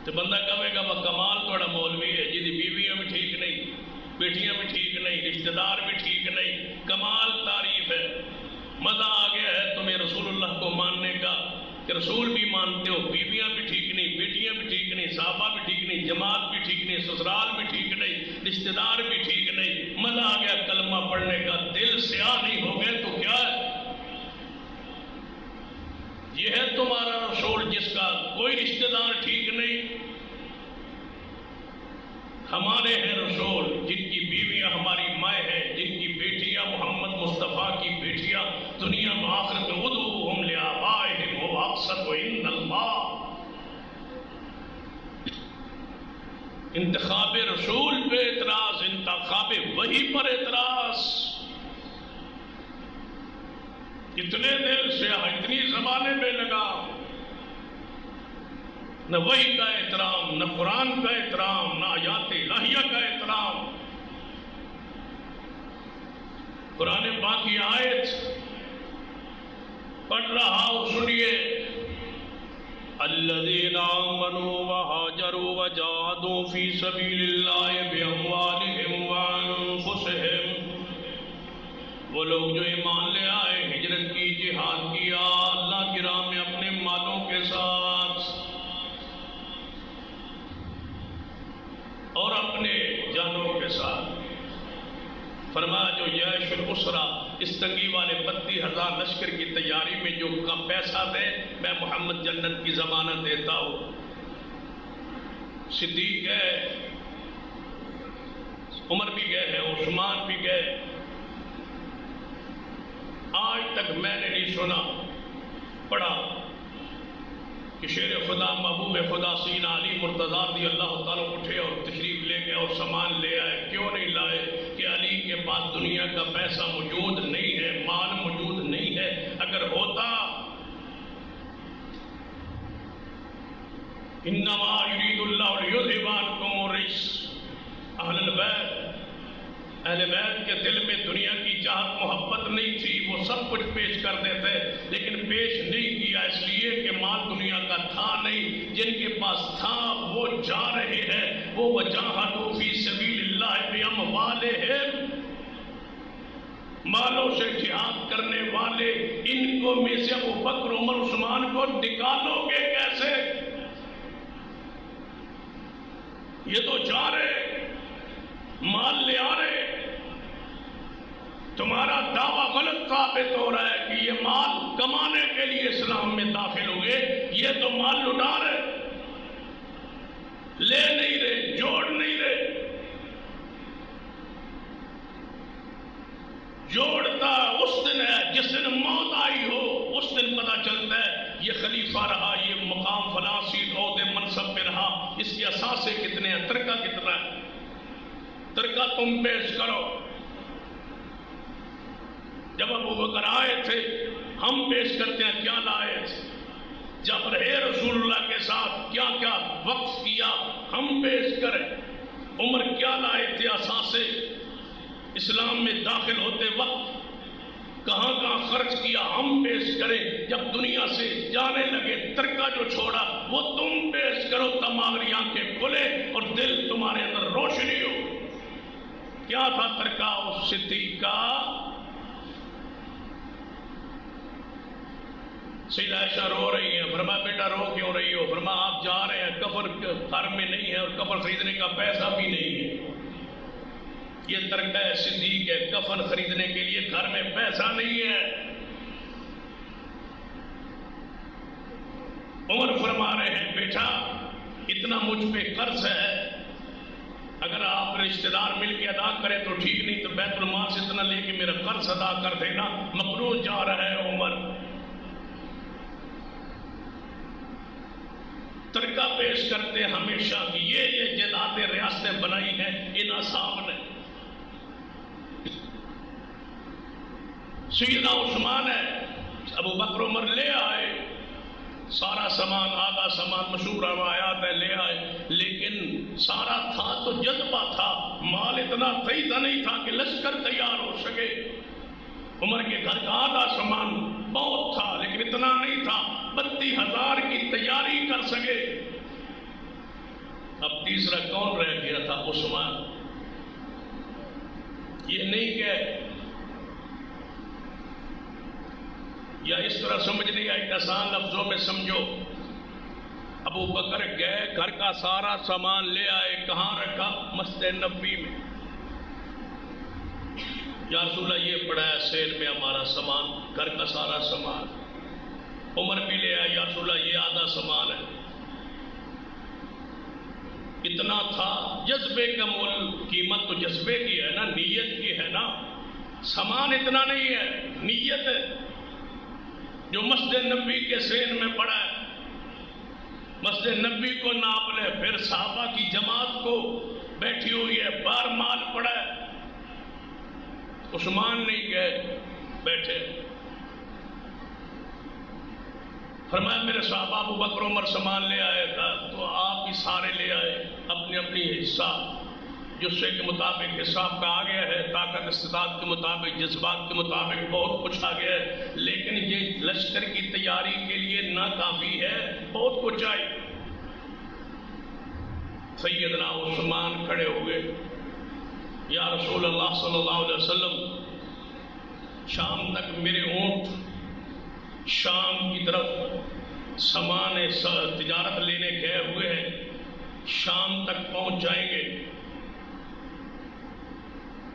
A: تو بندہ کہے گا وہ کمال تھوڑا مولوی ہے جی بیویاں بھی ٹھیک نہیں، بیٹیاں بھی ٹھیک نہیں، رشتہ دار بھی ٹھیک نہیں، کمال تعریف ہے. مزہ آ گیا ہے تمہیں رسول اللہ کو ماننے کا کہ رسول بھی مانتے ہو، بیویاں بھی ٹھیک نہیں، بیٹیاں بھی ٹھیک نہیں، صحابہ بھی ٹھیک نہیں، جماعت بھی ٹھیک نہیں، سسرال بھی ٹھیک نہیں، رشتہ دار بھی ٹھیک نہیں. مزہ آ گیا کلمہ پڑھنے کا، دل سیاہ نہیں ہو گئے تو کیا ہے؟ یہ ہے تمہارا رسول جس کا کوئی رشتہ دار ٹھیک نہیں. ہمارے ہیں رسول جن کی بیویاں ہماری مائیں ہیں، جن کی بیٹیاں محمد مصطفیٰ کی بیٹیاں دنیا میں آخرت میں ادعوہم لآبائہم هو اقسط عند اللہ. انتخاب رسول پہ اعتراض، انتخاب وحی پر اعتراض. اتنے دل سے اتنی زبانیں بے لگام، نہ وحی کا احترام، نہ قرآن کا احترام، نہ آیات الہیہ کا احترام. قرآن پاک کی آیت پڑھ رہا ہوں سنیے. الذین آمنوا وہاجروا وجاہدوا فی سبیل اللہ باموالہم وانفسہم، وہ لوگ جو ایمان لے آئے، ہجرت کی، جہاد کیا اللہ کی راہ میں اپنے مالوں کے ساتھ اور اپنے جانوں کے ساتھ. فرمایا جو جیش الاسرہ، اس تنگی والے 32,000 لشکر کی تیاری میں جو کم پیسہ دے میں محمد جنت کی ضمانت دیتا ہوں. صدیق گئے، عمر بھی گئے ہیں، عثمان بھی گئے. آج تک میں نے نہیں سنا پڑھا کہ شیر خدا محبوب خدا سیدنا علی مرتضیٰ رضی اللہ تعالیٰ اٹھے اور تشریف لے گئے اور سامان لے آئے. کیوں نہیں لائے؟ کہ علی کے پاس دنیا کا پیسہ موجود نہیں ہے، مال موجود نہیں ہے. اگر ہوتا انما یرید اللہ لیذھب عنکم الرجس اہل البیت، اہل بیت کے دل میں دنیا کی چاہت محبت نہیں تھی، وہ سب کچھ پیش کر دیتے لیکن پیش نہیں کیا اس لیے کہ مال دنیا کا تھا نہیں، جن کے پاس تھا وہ جا رہے ہیں، وہ وجاہدوا فی سبیل اللہ باموالہم، مالوں سے جہاد کرنے والے، ان کو میں سے ابو بکر عمر عثمان کو نکالو گے کیسے؟ یہ تو جا رہے، مال لے آ رہے، تمہارا دعویٰ غلط ثابت ہو رہا ہے کہ یہ مال کمانے کے لیے اسلام میں داخل ہوئے، یہ تو مال لٹا رہے، لے نہیں رہے، جوڑ نہیں رہے۔ جوڑتا اس دن ہے جس دن موت آئی ہو، اس دن پتہ چلتا ہے یہ خلیفہ رہا، یہ مقام فلاں سیٹ عہدے منصب پہ رہا، اس کے اثاثے کتنے ہیں، ترکہ کتنا ہے، ترکہ تم پیش کرو۔ جب ابو بکر آئے تھے، ہم پیش کرتے ہیں کیا لائے تھے، جب رہے رسول اللہ کے ساتھ کیا کیا وقف کیا ہم پیش کریں، عمر کیا لائے تھے اثاثے، اسلام میں داخل ہوتے وقت کہاں کہاں خرچ کیا ہم پیش کریں، جب دنیا سے جانے لگے ترکہ جو چھوڑا وہ تم پیش کرو، تمہاری آنکھیں کھلے اور دل تمہارے اندر روشنی ہو۔ کیا تھا ترکہ اس صدیق کا؟ سیدہ عائشہ رو رہی ہے، فرمایا بیٹا رو کیوں رہی ہو؟ فرمایا آپ جا رہے ہیں، کفن گھر میں نہیں ہے اور کفن خریدنے کا پیسہ بھی نہیں ہے، یہ ترکہ صدیق ہے، کفن خریدنے کے لیے گھر میں پیسہ نہیں ہے۔ عمر فرما رہے ہیں بیٹا اتنا مجھ پہ قرض ہے، اگر آپ رشتہ دار مل کے ادا کریں تو ٹھیک، نہیں تو بیت المال سے اتنا لے کے میرا قرض ادا کر دینا۔ مقروض جا رہا ہے عمر، ترکہ پیش کرتے ہمیشہ کی یہ جداد ریاستیں بنائی ہیں ان اصحاب نے۔ سیدنا عثمان ہے، ابو بکر عمر لے آئے سارا سامان، آدھا سامان مشہور روایات ہے لے آئے، لیکن سارا تھا تو جذبہ تھا، مال اتنا صحیح نہیں تھا کہ لشکر تیار ہو سکے۔ عمر کے گھر کا آدھا سامان بہت تھا لیکن اتنا نہیں تھا 32,000 کی تیاری کر سکے۔ اب تیسرا کون رہ گیا تھا؟ عثمان۔ یہ نہیں کہ یا اس طرح سمجھ نہیں آئی، آسان لفظوں میں سمجھو، ابو بکر گئے گھر کا سارا سامان لے آئے، کہاں رکھا؟ مسجد نبوی میں۔ یا رسول اللہ یہ پڑا ہے سیل میں ہمارا سامان، گھر کا سارا سامان۔ عمر بھی لے آیا، یا رسول اللہ یہ آدھا سامان ہے۔ اتنا تھا، جذبے کا مول، قیمت تو جذبے کی ہے نا، نیت کی ہے نا، سامان اتنا نہیں ہے، نیت ہے جو مسجد نبوی کے سین میں پڑا ہے۔ مسجد نبوی کو ناپ لے، پھر صحابہ کی جماعت کو بیٹھی ہوئی ہے، بار مال پڑا ہے، عثمان نہیں گئے، بیٹھے۔ فرمایا میرے صحابہ ابو بکر عمر سامان لے آئے تھا تو آپ بھی سارے لے آئے، اپنی اپنی حصہ جسے کے مطابق حساب کا آ گیا ہے، طاقت استطاعت کے مطابق، جذبات کے مطابق بہت کچھ آ گیا ہے، لیکن یہ لشکر کی تیاری کے لیے ناکافی ہے، بہت کچھ آئی۔ سیدنا عثمان کھڑے ہوئے، یا رسول اللہ صلی اللہ علیہ وسلم شام تک میرے اونٹ شام کی طرف سامان تجارت لینے گئے ہوئے ہیں، شام تک پہنچ جائیں گے،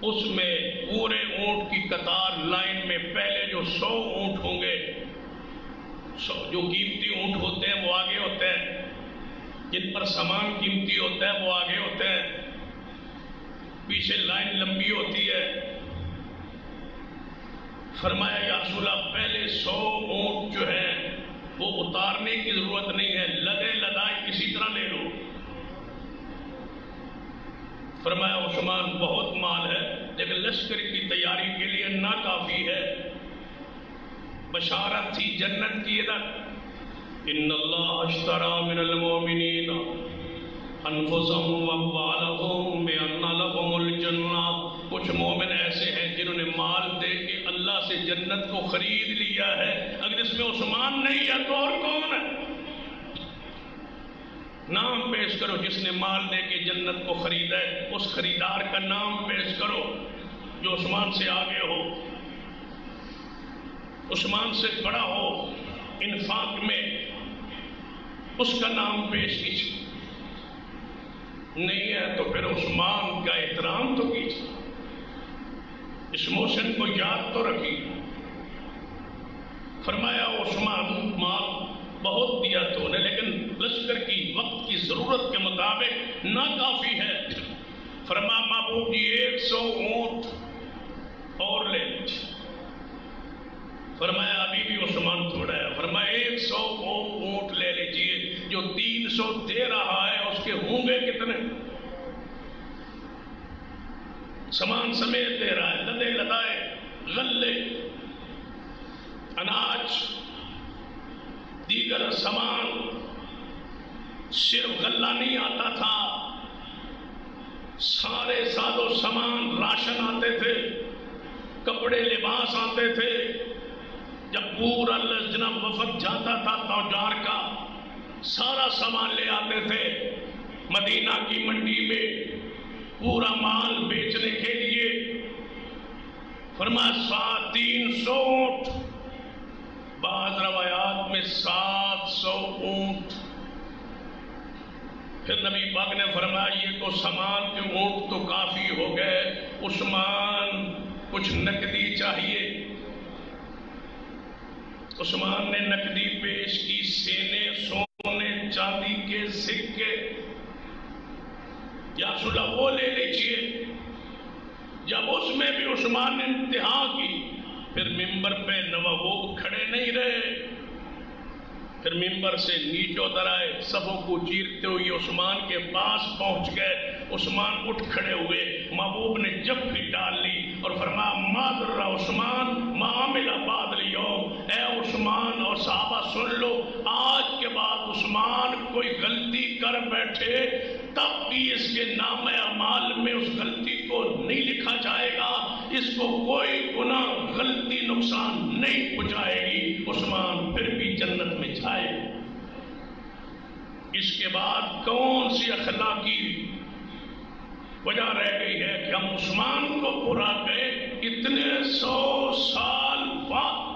A: اس میں پورے اونٹ کی قطار لائن میں پہلے جو 100 اونٹ ہوں گے، جو قیمتی اونٹ ہوتے ہیں وہ آگے ہوتے ہیں، جن پر سامان قیمتی ہوتا ہے وہ آگے ہوتے ہیں، پیچھے لائن لمبی ہوتی ہے۔ فرمایا یا رسول اللہ پہلے 100 اونٹ جو ہیں وہ اتارنے کی ضرورت نہیں ہے، لدے لدائی کسی طرح لے لو۔ فرمایا عثمان بہت مال ہے لیکن لشکر کی تیاری کے لیے ناکافی ہے۔ بشارت تھی جنت کی، ادھر ان اللہ اشترى من المؤمنین انفسهم واموالهم بان لهم الجنہ کچھ مومن ایسے ہیں جنہوں نے مال دے کے اللہ سے جنت کو خرید لیا ہے. اگر اس میں عثمان نہیں ہے تو اور کون ہے؟ نام پیش کرو جس نے مال دے کے جنت کو خریدا ہے. اس خریدار کا نام پیش کرو جو عثمان سے آگے ہو، عثمان سے بڑا ہو انفاق میں، اس کا نام پیش کیجیے. نہیں ہے تو پھر عثمان کا احترام تو کیجیے، اس موشن کو یاد تو رکھیے. فرمایا عثمان مال بہت دیا تو نے، لیکن لشکر کی وقت کی ضرورت کے مطابق ناکافی ہے. فرما محبوب جی 100 اونٹ اور لے لیجیے. فرمایا ابھی بھی عثمان تھوڑا ہے. فرمایا 100 اونٹ لے لیجیے. جو 300 دے رہا ہے اس کے ہوں گے کتنے؟ سامان سمیت دے رہا ہے، لدے لدائے غلے، اناج، دیگر سامان. صرف غلہ نہیں آتا تھا، سارے ساز و سامان راشن آتے تھے، کپڑے لباس آتے تھے. جب پورا لجنہ وفد جاتا تھا تاجار کا، سارا سامان لے آتے تھے مدینہ کی منڈی میں پورا مال بیچنے کے لیے. فرمایا 300 اونٹ، بعض روایات میں 700 اونٹ. پھر نبی پاک نے فرمایا یہ تو سامان کے اونٹ تو کافی ہو گئے، عثمان کچھ نقدی چاہیے. عثمان نے نقدی پیش کی، سینے، سونے، چاندی کے سکے. یا رسول اللہ وہ لے لیجیے. جب اس میں بھی عثمان نے انتہا کی، پھر ممبر پہ نواب کھڑے نہیں رہے، پھر ممبر سے نیچے اتر آئے، صفوں کو چیرتے ہوئے عثمان کے پاس پہنچ گئے. عثمان اٹھ کھڑے ہوئے، محبوب نے جب بھی ڈال لی اور فرمایا مادر عثمان معامل بعد اليوم. اے عثمان اور صحابہ سن لو، آج کے بعد عثمان کوئی غلطی کر بیٹھے تب بھی اس کے نام اعمال میں اس غلطی کو نہیں لکھا جائے گا، اس کو کوئی گناہ غلطی نقصان نہیں پہنچائے گی. عثمان پھر بھی جنت میں جائے. اس کے بعد کون سی اخلاقی وجہ رہ گئی ہے کہ ہم عثمان کو برا کہے؟ اتنے 100 سال بعد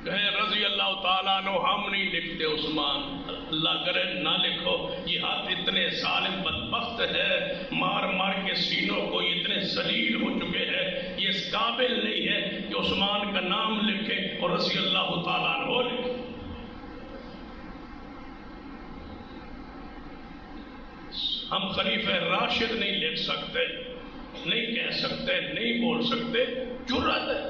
A: کہیں رضی اللہ تعالیٰ عنہ ہم نہیں لکھتے عثمان. اللہ کرے نہ لکھو. یہ ہاتھ اتنے ظالم بدبخت ہے، مار مار کے سینوں کو اتنے ذلیل ہو چکے ہیں، یہ اس قابل نہیں ہے کہ عثمان کا نام لکھے اور رضی اللہ تعالیٰ عنہ لکھے. ہم خلیفہ راشد نہیں لکھ سکتے، نہیں کہہ سکتے، نہیں بول سکتے. جرأت ہے،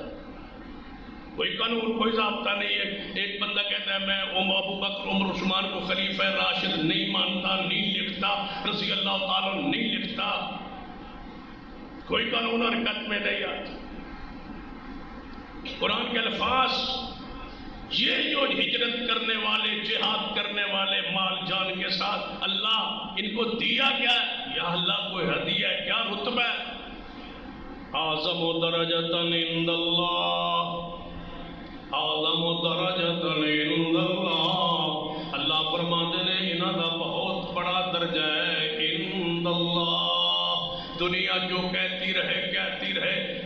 A: کوئی قانون کوئی ضابطہ نہیں ہے. ایک بندہ کہتا ہے میں ابو بکر عمر عثمان کو خلیفہ راشد نہیں مانتا، نہیں لکھتا، رضی اللہ تعالیٰ نہیں لکھتا. کوئی قانون حرکت میں نہیں آتا. قرآن کے الفاظ یہ جو ہجرت کرنے والے، جہاد کرنے والے مال جان کے ساتھ، اللہ ان کو دیا کیا ہے؟ یا اللہ کوئی ہدیہ ہے کیا؟ رتبہ ہے. اعظم درجۃ عند اللہ، اعظم درجۃ عند اللہ. اللہ فرماتے ہیں انہاں دا بہت بڑا درجہ ہے عند اللہ. دنیا جو کہتی رہے،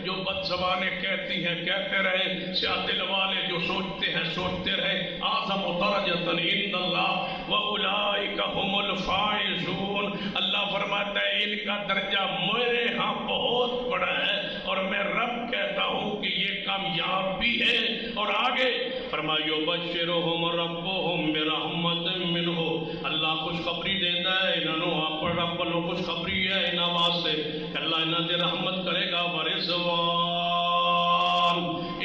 A: جو بد زبانیں کہتی ہیں کہتے رہے، سیاہ دل والے جو سوچتے ہیں سوچتے رہے. اعظم درجۃ عند اللہ واولئک هم الفائزون. اللہ فرماتا ہے ان کا درجہ میرے ہاں بہت بڑا ہے اور میں رب کہتا ہوں کہ یہ کامیاب بھی ہے. اور آگے فرمایا یبشرہم ربہم برحمت منہ. اللہ خوشخبری دیتا ہے انہوں اپنے رب والوں خوشخبری ہے انہاں واسطے کہ اللہ انہاں دے رحمت کرے گا. ورضوان،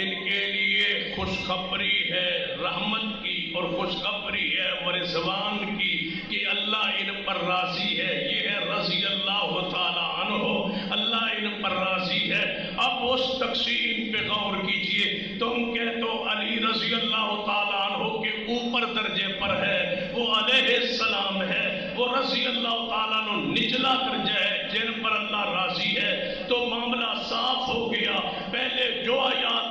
A: ان کے لیے خوشخبری ہے رحمت کی اور خوشخبری ہے ورضوان کی کہ اللہ ان پر راضی ہے. یہ ہے رضی اللہ تعالی عنہ، اللہ ان پر راضی ہے. اب اس تقسیم پہ غور کیجئے. تم کہتے ہو علی رضی اللہ تعالی عنہ کے اوپر درجے پر ہے، وہ علیہ السلام ہے، وہ رضی اللہ تعالیٰ عنہ نچلا درجہ ہے جن پر اللہ راضی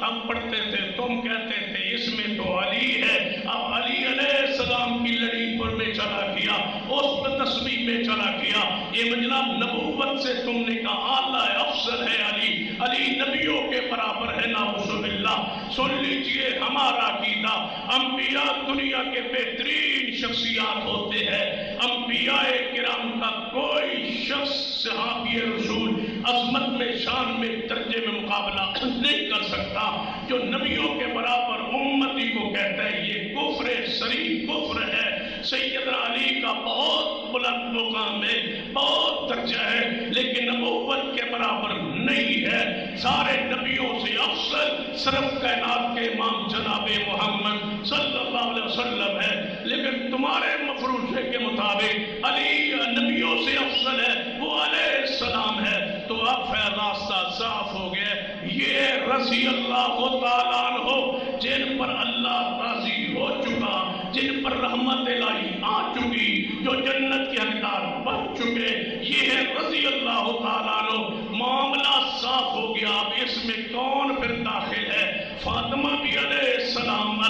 A: ہم پڑھتے تھے تم کہتے تھے اس میں تو علی ہے. اب علی علیہ السلام کی لڑی پر میں چلا گیا, اس پر تسبیح میں چلا گیا. یہ جناب نبوت سے تم نے کہا اعلیٰ افضل ہے علی, علی نبیوں کے برابر ہے نعوذ باللہ. سن لیجئے ہمارا عقیدہ, انبیاء دنیا کے بہترین شخصیات ہوتے ہیں. انبیاء کرام کا کوئی شخص صحابی رسول عظمت میں شان میں درجے میں مقابلہ نہیں کر سکتا. جو نبیوں کے برابر امتی کو کہتا ہے یہ کفر صریح کفر ہے. سیدنا علی کا بہت بلند مقام ہے, بہت درجہ ہے, لیکن نبوت کے برابر نہیں ہے. سارے نبیوں سے افضل صرف کائنات کے امام جناب محمد صلی اللہ علیہ وسلم ہے. لیکن تمہارے مفروضے کے مطابق علی نبیوں سے افضل ہے, وہ علیہ السلام ہے. تو اب راستہ صاف ہو گیا. یہ رضی اللہ تعالیٰ عنہ جن پر اللہ راضی ہو چکا, جن پر رحمت الہی آ چکی, جو جنت کے حقدار بن چکے, یہ ہے رضی اللہ تعالیٰ عنہ. معاملہ صاف ہو گیا. اب اس میں کون پھر داخل ہے؟ فاطمہ بھی علیہ السلام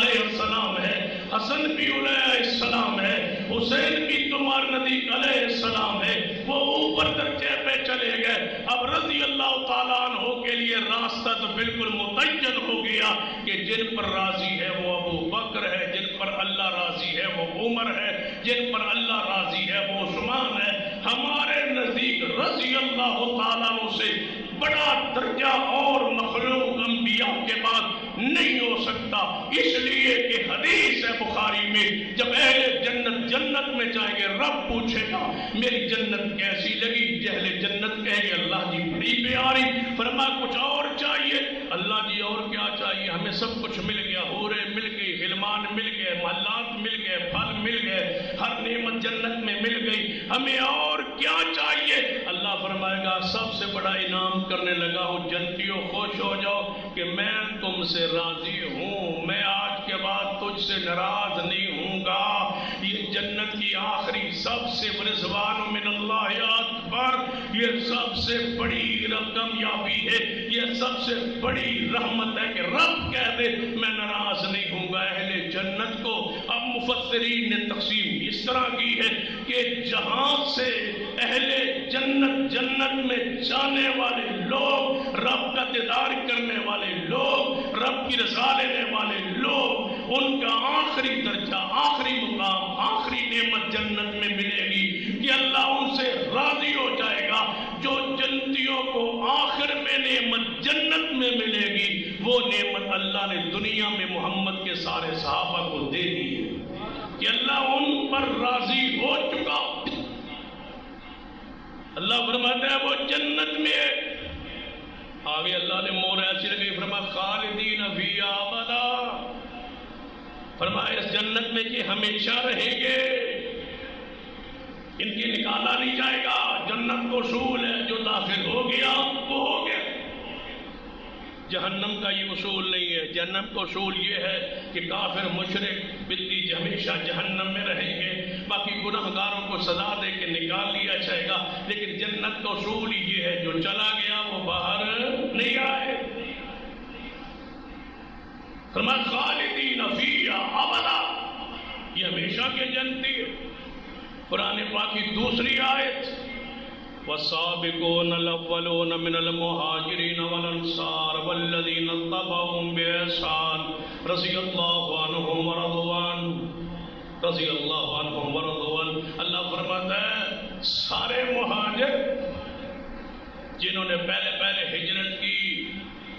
A: ہے, حسن بھی علیہ السلام ہے, حسین بھی تمہار نزدیک علیہ السلام ہے. وہ اوپر درجے پہ چلے گئے. اب رضی اللہ تعالیٰ عنہ کے لیے راستہ تو بالکل متعین ہو گیا کہ جن پر راضی ہے وہ ابو بکر ہے, جن پر اللہ راضی ہے وہ عمر ہے, جن پر اللہ راضی ہے وہ عثمان ہے. ہمارے نزدیک رضی اللہ تعالیٰ عنہ سے بڑا درجہ اور مخلوق انبیاء کے بعد نہیں ہو سکتا. اس لیے کہ حدیث ہے بخاری میں, جب اہل جنت میں جائیں گے رب پوچھے گا میری جنت کیسی لگی. اہل جنت کہیں گے اللہ جی بڑی پیاری. فرمایا کچھ اور چاہیے؟ اللہ جی اور کیا چاہیے, ہمیں سب کچھ مل گیا, حوریں مل گئی, غلمان مل گئے, محلات مل گئے, پھل مل گئے, ہر نعمت جنت میں مل گئی, ہمیں اور کیا چاہیے؟ اللہ فرمائے گا سب سے بڑا انعام کرنے لگا ہوں, جنتیوں خوش ہو جاؤ کہ میں تم سے راضی ہوں, میں آج کے بعد تجھ سے ناراض نہیں ہوں گا. یہ جنت کی آخری سب سے رضوان من اللہ اکبر, یہ سب سے بڑی کامیابی ہے, یہ سب سے بڑی رحمت ہے کہ رب کہہ دے میں ناراض نہیں ہوں گا اہل جنت کو. اب مفسرین نے تقسیم اس طرح کی ہے کہ جہاں سے اہل جنت میں جانے والے لوگ, رب کا دیدار کرنے والے لوگ, رب کی رضا لینے والے لوگ, ان کا آخری درجہ, آخری مقام, آخری نعمت جنت میں ملے گی کہ اللہ ان سے راضی ہو جائے گا. جو جنتیوں کو آخر میں نعمت جنت میں ملے گی وہ نعمت اللہ نے دنیا میں محمد کے سارے صحابہ کو دے دی ہے کہ اللہ ان پر راضی ہو چکا. اللہ فرماتا ہے وہ جنت میں آگے اللہ نے مور ایسی لگی, فرمایا خالدین فیہا ابدا, فرمایا اس جنت میں کہ ہمیشہ رہیں گے, ان کی نکالا نہیں جائے گا. جنت کو اصول ہے, جو داخل ہو گیا وہ ہو گیا. جہنم کا یہ اصول نہیں ہے. جہنم کا اصول یہ ہے کہ کافر مشرک بدعی ہمیشہ جہنم میں رہیں گے, باقی گناہگاروں کو سزا دے کے نکال لیا جائے گا. لیکن جنت کا اصول یہ ہے جو چلا گیا وہ باہر نہیں آئے. فرمایا خالدین فیہا ابدا, یہ ہمیشہ کے جنتی ہے. قرآن پاک کی دوسری آیت والسابقون الاولون من المہاجرین والانصار والذین اتبعوهم بإحسان رضی اللہ عنہم ورضوان, رضی اللہ عنہم ورضوان. اللہ فرماتا ہے سارے مہاجر جنہوں نے پہلے ہجرت کی,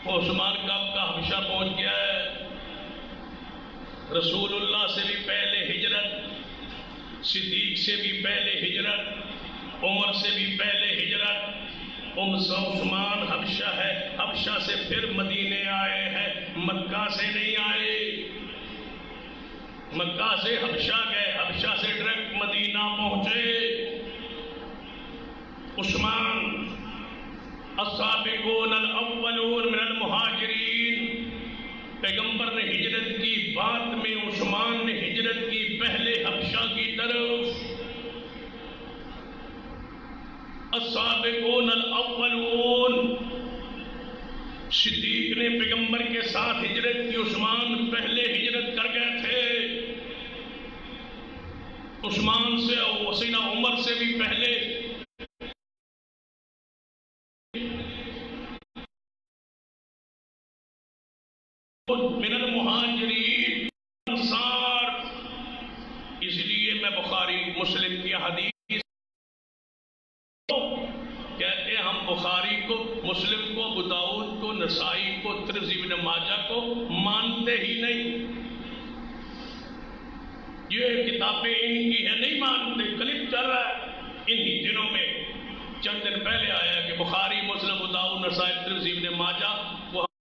A: عثمان کب کا حبشہ پہنچ گیا ہے, رسول اللہ سے بھی پہلے ہجرت, صدیق سے بھی پہلے ہجرت, عمر سے بھی پہلے ہجرت, عثمان حبشہ ہے, حبشہ سے پھر مدینے آئے ہیں, مکہ سے نہیں آئے. مکہ سے حبشہ گئے, حبشہ سے ڈائریکٹ مدینہ پہنچے. عثمان السابقون الاولون من المہاجرین, پیغمبر نے ہجرت کی, بعد میں عثمان نے ہجرت کی پہلے حبشہ کی طرف. السابقون الاولون, صدیق نے پیغمبر کے ساتھ ہجرت کی، عثمان پہلے ہجرت کر گئے تھے، عثمان سے اور سیدنا عمر سے بھی پہلے من المہاجرین انصار۔ اس لیے میں بخاری مسلم کی حدیث کہتے ہیں، ہم بخاری کو، مسلم کو، ابو داؤد کو، نسائی کو، ترمذی ابن ماجہ کو مانتے ہی نہیں۔ یہ کتابیں ان کی ہیں، نہیں مانتے۔ کلپ چل رہا ہے انہی دنوں میں، چند دن پہلے آیا کہ بخاری، مسلم، ابو داؤد، نسائی، ترمذی ابن ماجہ